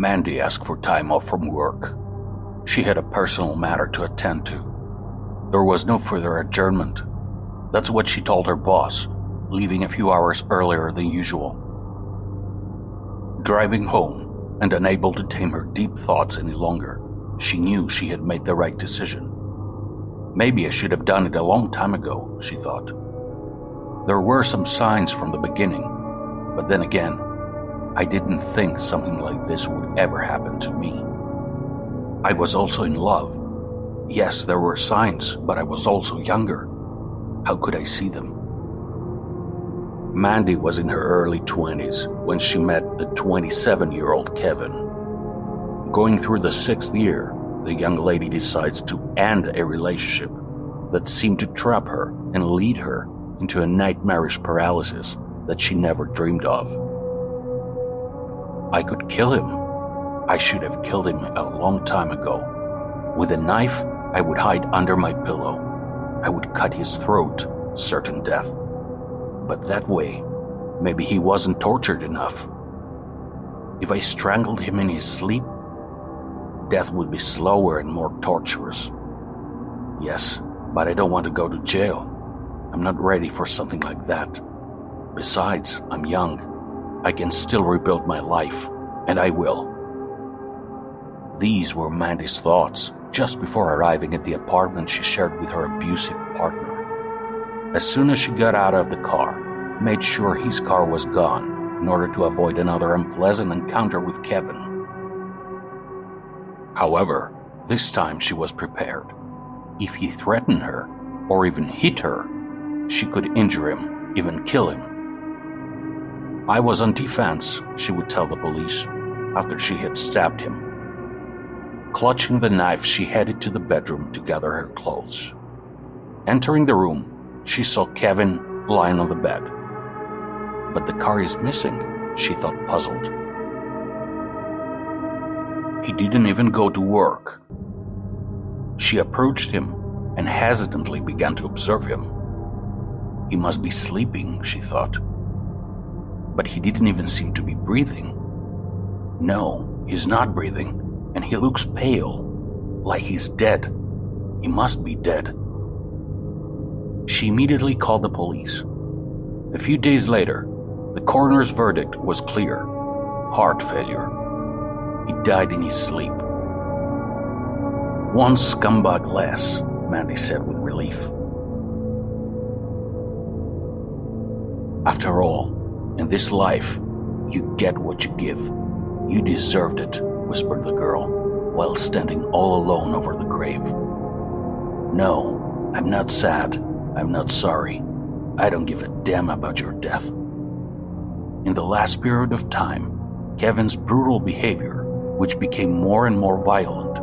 Mandy asked for time off from work. She had a personal matter to attend to. There was no further adjournment. That's what she told her boss, leaving a few hours earlier than usual. Driving home and unable to tame her deep thoughts any longer, she knew she had made the right decision. Maybe I should have done it a long time ago, she thought. There were some signs from the beginning, but then again, I didn't think something like this would ever happen to me. I was also in love. Yes, there were signs, but I was also younger. How could I see them? Mandy was in her early 20s when she met the 27-year-old Kevin. Going through the 6th year, the young lady decides to end a relationship that seemed to trap her and lead her into a nightmarish paralysis that she never dreamed of. I could kill him. I should have killed him a long time ago. With a knife, I would hide under my pillow. I would cut his throat, certain death. But that way, maybe he wasn't tortured enough. If I strangled him in his sleep, death would be slower and more torturous. Yes, but I don't want to go to jail. I'm not ready for something like that. Besides, I'm young. I can still rebuild my life, and I will. These were Mandy's thoughts just before arriving at the apartment she shared with her abusive partner. As soon as she got out of the car, made sure his car was gone in order to avoid another unpleasant encounter with Kevin. However, this time she was prepared. If he threatened her, or even hit her, she could injure him, even kill him. I was on defense, she would tell the police, after she had stabbed him. Clutching the knife, she headed to the bedroom to gather her clothes. Entering the room, she saw Kevin lying on the bed. But the car is missing, she thought, puzzled. He didn't even go to work. She approached him and hesitantly began to observe him. He must be sleeping, she thought. But he didn't even seem to be breathing. No, he's not breathing, and he looks pale, like he's dead. He must be dead. She immediately called the police. A few days later, the coroner's verdict was clear: heart failure. He died in his sleep. One scumbag less, Mandy said with relief. After all, in this life, you get what you give. You deserved it, whispered the girl, while standing all alone over the grave. No, I'm not sad. I'm not sorry. I don't give a damn about your death. In the last period of time, Kevin's brutal behavior, which became more and more violent,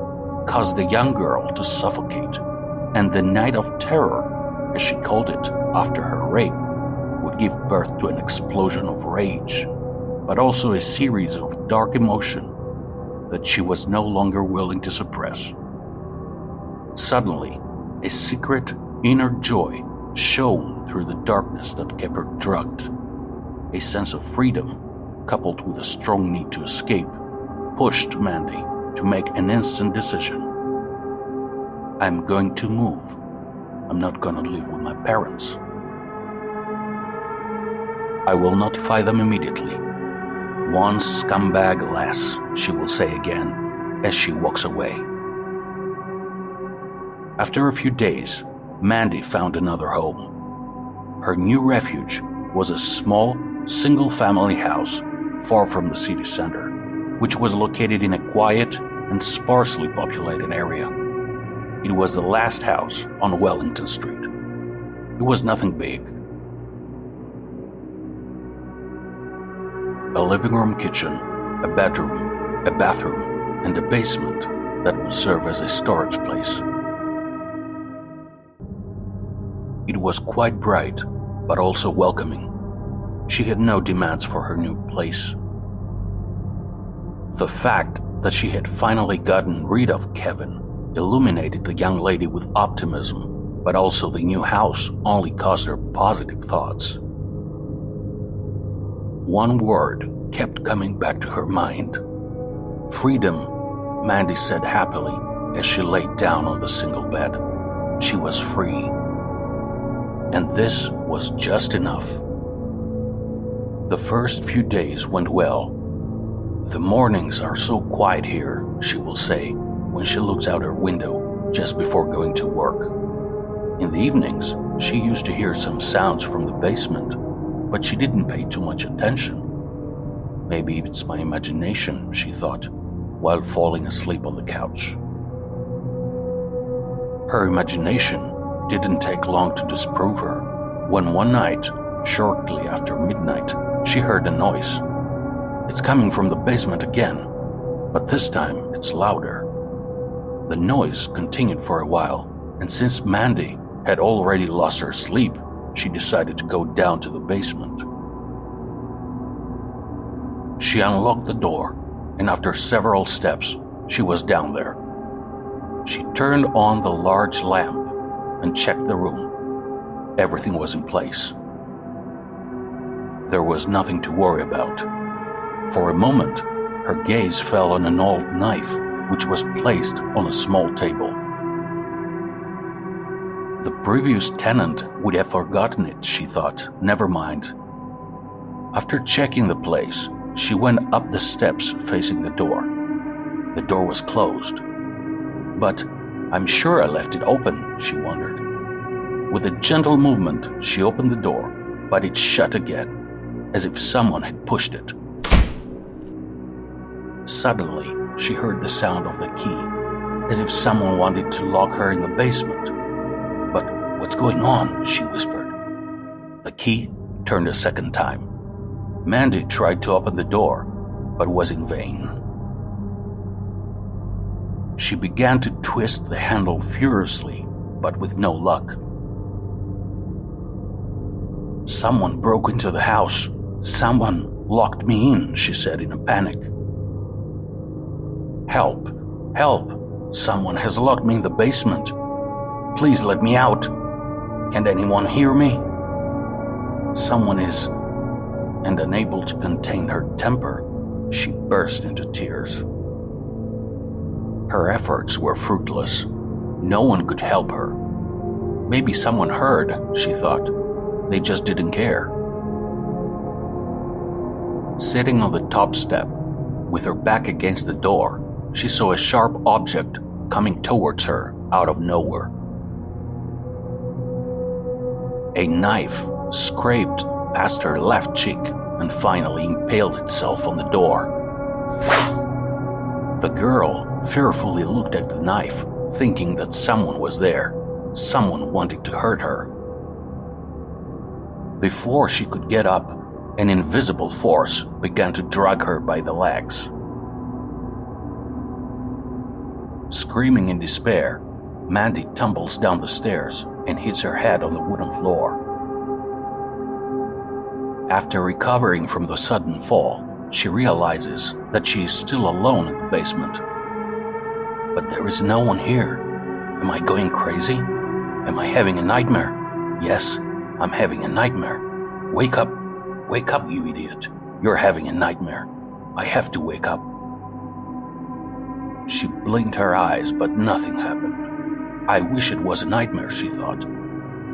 caused the young girl to suffocate, and the night of terror, as she called it after her rape, would give birth to an explosion of rage, but also a series of dark emotion that she was no longer willing to suppress. Suddenly, a secret inner joy shone through the darkness that kept her drugged. A sense of freedom, coupled with a strong need to escape, pushed Mandy to make an instant decision. I'm going to move. I'm not going to live with my parents. I will notify them immediately. One scumbag less, she will say again as she walks away. After a few days, Mandy found another home. Her new refuge was a small, single-family house far from the city center, which was located in a quiet and sparsely populated area. It was the last house on Wellington Street. It was nothing big. A living room kitchen, a bedroom, a bathroom, and a basement that would serve as a storage place. It was quite bright, but also welcoming. She had no demands for her new place. The fact that she had finally gotten rid of Kevin illuminated the young lady with optimism, but also the new house only caused her positive thoughts. One word kept coming back to her mind: freedom, Mandy said happily as she laid down on the single bed. She was free. And this was just enough. The first few days went well. The mornings are so quiet here, she will say when she looks out her window just before going to work. In the evenings, she used to hear some sounds from the basement, but she didn't pay too much attention. Maybe it's my imagination, she thought, while falling asleep on the couch. Her imagination didn't take long to disprove her when one night, shortly after midnight, she heard a noise. It's coming from the basement again, but this time it's louder. The noise continued for a while, and since Mandy had already lost her sleep, she decided to go down to the basement. She unlocked the door, and after several steps, she was down there. She turned on the large lamp and checked the room. Everything was in place. There was nothing to worry about. For a moment, her gaze fell on an old knife which was placed on a small table. The previous tenant would have forgotten it, she thought. Never mind. After checking the place, she went up the steps facing the door. The door was closed. But I'm sure I left it open, she wondered. With a gentle movement, she opened the door, but it shut again, as if someone had pushed it. Suddenly, she heard the sound of the key, as if someone wanted to lock her in the basement. But what's going on? She whispered. The key turned a second time. Mandy tried to open the door, but was in vain. She began to twist the handle furiously, but with no luck. Someone broke into the house. Someone locked me in, she said in a panic. Help! Help! Someone has locked me in the basement. Please let me out. Can't anyone hear me? Someone is... And unable to contain her temper, she burst into tears. Her efforts were fruitless. No one could help her. Maybe someone heard, she thought. They just didn't care. Sitting on the top step, with her back against the door, she saw a sharp object coming towards her out of nowhere. A knife scraped past her left cheek and finally impaled itself on the door. The girl fearfully looked at the knife, thinking that someone was there, someone wanting to hurt her. Before she could get up, an invisible force began to drag her by the legs. Screaming in despair, Mandy tumbles down the stairs and hits her head on the wooden floor. After recovering from the sudden fall, she realizes that she is still alone in the basement. But there is no one here. Am I going crazy? Am I having a nightmare? Yes, I'm having a nightmare. Wake up, you idiot. You're having a nightmare. I have to wake up. She blinked her eyes, but nothing happened. I wish it was a nightmare, she thought.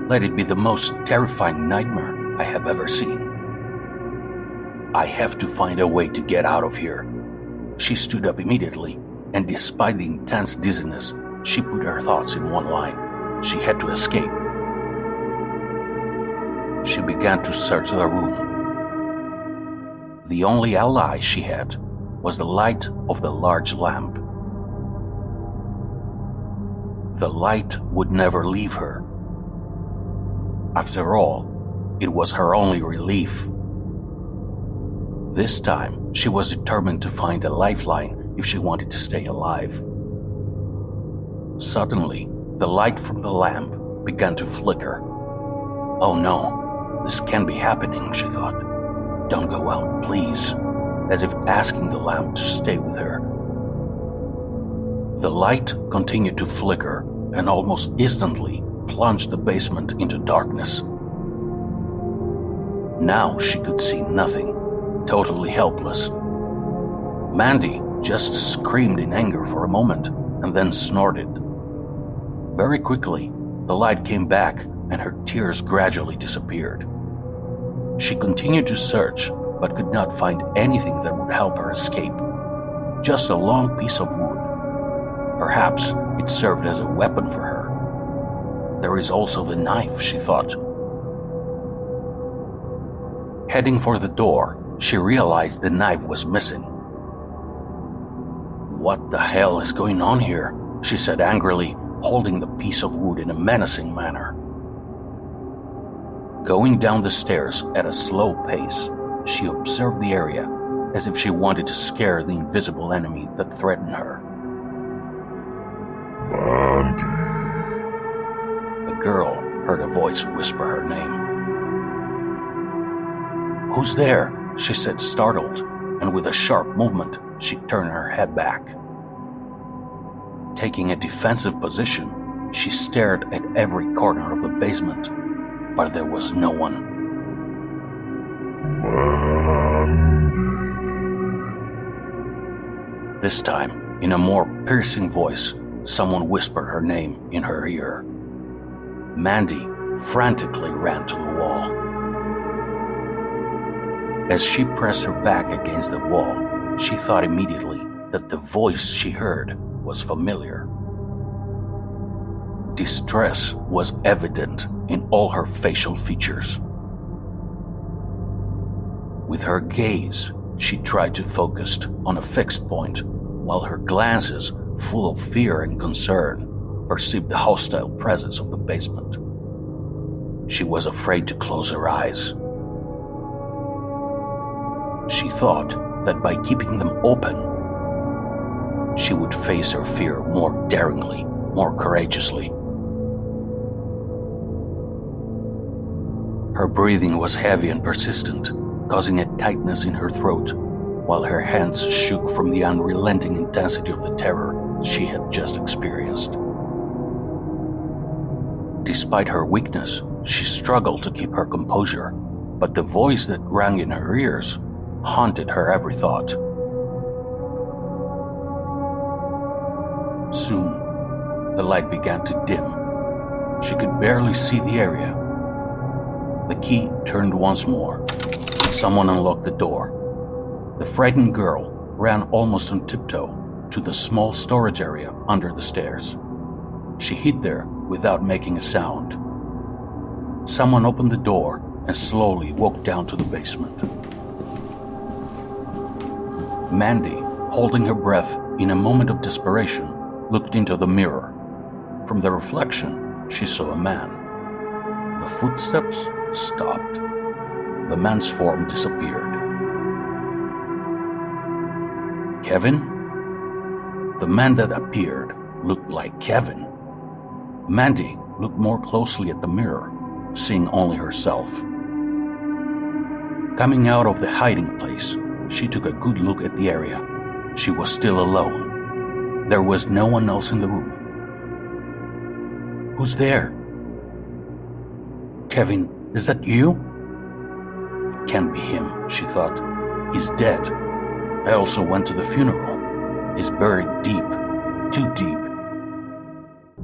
Let it be the most terrifying nightmare I have ever seen. I have to find a way to get out of here. She stood up immediately, and despite the intense dizziness, she put her thoughts in one line. She had to escape. She began to search the room. The only ally she had was the light of the large lamp. The light would never leave her. After all, it was her only relief. This time, she was determined to find a lifeline if she wanted to stay alive. Suddenly, the light from the lamp began to flicker. Oh no, this can't be happening, she thought. Don't go out, please, as if asking the lamp to stay with her. The light continued to flicker and almost instantly plunged the basement into darkness. Now she could see nothing, totally helpless. Mandy just screamed in anger for a moment and then snorted. Very quickly, the light came back and her tears gradually disappeared. She continued to search but could not find anything that would help her escape. Just a long piece of wood. Perhaps it served as a weapon for her. There is also the knife, she thought. Heading for the door, she realized the knife was missing. "What the hell is going on here?" she said angrily, holding the piece of wood in a menacing manner. Going down the stairs at a slow pace, she observed the area as if she wanted to scare the invisible enemy that threatened her. Mandy. The girl heard a voice whisper her name. "Who's there?" she said, startled, and with a sharp movement, she turned her head back. Taking a defensive position, she stared at every corner of the basement, but there was no one. This time, in a more piercing voice, someone whispered her name in her ear. Mandy frantically ran to the wall. As she pressed her back against the wall, she thought immediately that the voice she heard was familiar. Distress was evident in all her facial features. With her gaze, she tried to focus on a fixed point, while her glances, full of fear and concern, perceived the hostile presence of the basement. She was afraid to close her eyes. She thought that by keeping them open, she would face her fear more daringly, more courageously. Her breathing was heavy and persistent, causing a tightness in her throat, while her hands shook from the unrelenting intensity of the terror she had just experienced. Despite her weakness, she struggled to keep her composure, but the voice that rang in her ears haunted her every thought. Soon, the light began to dim. She could barely see the area. The key turned once more. Someone unlocked the door. The frightened girl ran almost on tiptoe to the small storage area under the stairs. She hid there without making a sound. Someone opened the door and slowly walked down to the basement. Mandy, holding her breath in a moment of desperation, looked into the mirror. From the reflection, she saw a man. The footsteps stopped. The man's form disappeared. Kevin? The man that appeared looked like Kevin. Mandy looked more closely at the mirror, seeing only herself. Coming out of the hiding place, she took a good look at the area. She was still alone. There was no one else in the room. "Who's there?" "Kevin, is that you?" "It can't be him," she thought. "He's dead. I also went to the funeral. He's buried deep, too deep.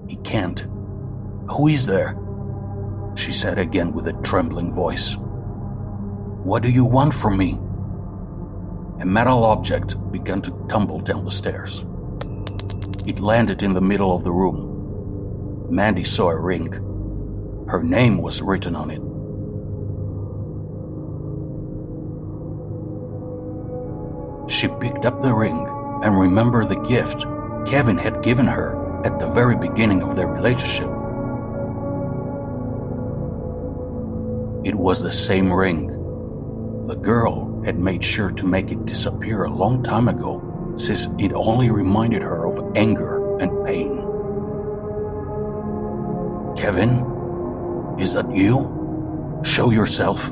He can't. Who is there?" she said again with a trembling voice. "What do you want from me?" A metal object began to tumble down the stairs. It landed in the middle of the room. Mandy saw a ring. Her name was written on it. She picked up the ring and remembered the gift Kevin had given her at the very beginning of their relationship. It was the same ring. The girl had made sure to make it disappear a long time ago, since it only reminded her of anger and pain. "Kevin, is that you? Show yourself."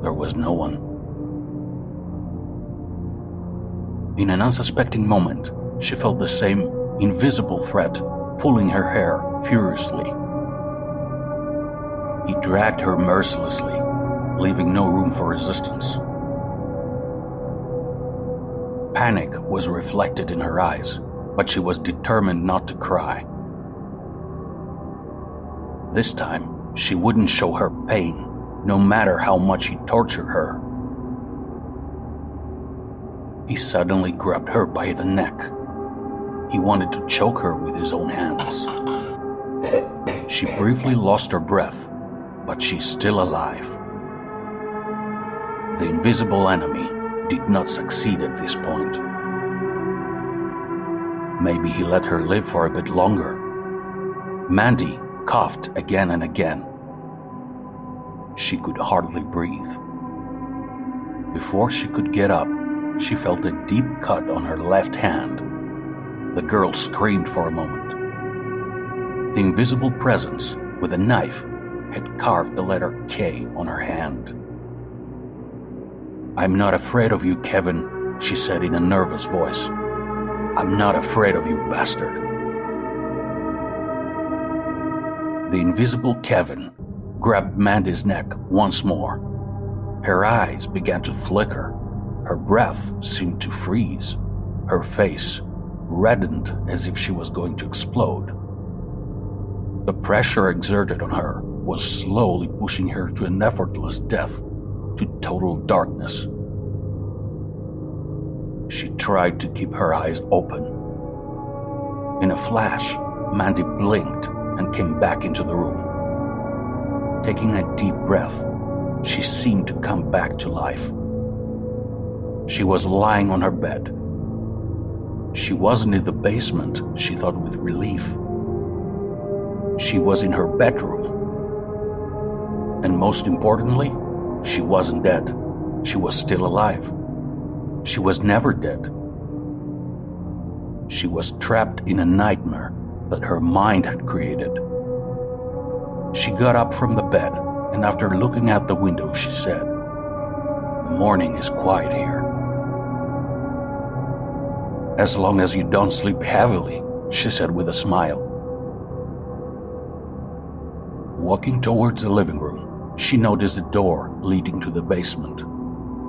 There was no one. In an unsuspecting moment, she felt the same invisible threat pulling her hair furiously. He dragged her mercilessly, leaving no room for resistance. Panic was reflected in her eyes, but she was determined not to cry. This time, she wouldn't show her pain, no matter how much he tortured her. He suddenly grabbed her by the neck. He wanted to choke her with his own hands. She briefly lost her breath, but she's still alive. The invisible enemy did not succeed at this point. Maybe he let her live for a bit longer. Mandy coughed again and again. She could hardly breathe. Before she could get up, she felt a deep cut on her left hand. The girl screamed for a moment. The invisible presence with a knife had carved the letter K on her hand. "I'm not afraid of you, Kevin," she said in a nervous voice. "I'm not afraid of you, bastard." The invisible Kevin grabbed Mandy's neck once more. Her eyes began to flicker. Her breath seemed to freeze. Her face reddened as if she was going to explode. The pressure exerted on her was slowly pushing her to an effortless death, to total darkness. She tried to keep her eyes open. In a flash, Mandy blinked and came back into the room. Taking a deep breath, she seemed to come back to life. She was lying on her bed. She wasn't in the basement, she thought with relief. She was in her bedroom. And most importantly, she wasn't dead. She was still alive. She was never dead. She was trapped in a nightmare that her mind had created. She got up from the bed, and after looking out the window, she said, "The morning is quiet here." "As long as you don't sleep heavily," she said with a smile. Walking towards the living room, she noticed a door leading to the basement.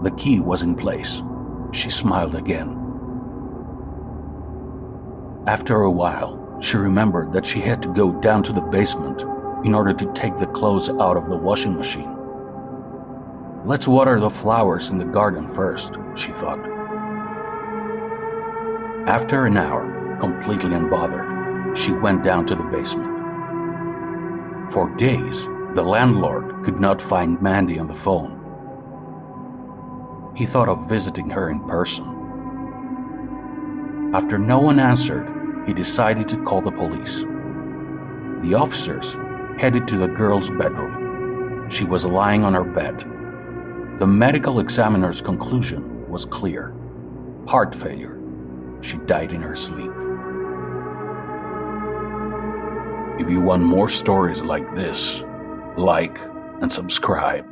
The key was in place. She smiled again. After a while, she remembered that she had to go down to the basement in order to take the clothes out of the washing machine. "Let's water the flowers in the garden first," she thought. After an hour, completely unbothered, she went down to the basement. For days, the landlord could not find Mandy on the phone. He thought of visiting her in person. After no one answered, he decided to call the police. The officers headed to the girl's bedroom. She was lying on her bed. The medical examiner's conclusion was clear: heart failure. She died in her sleep. If you want more stories like this, like and subscribe.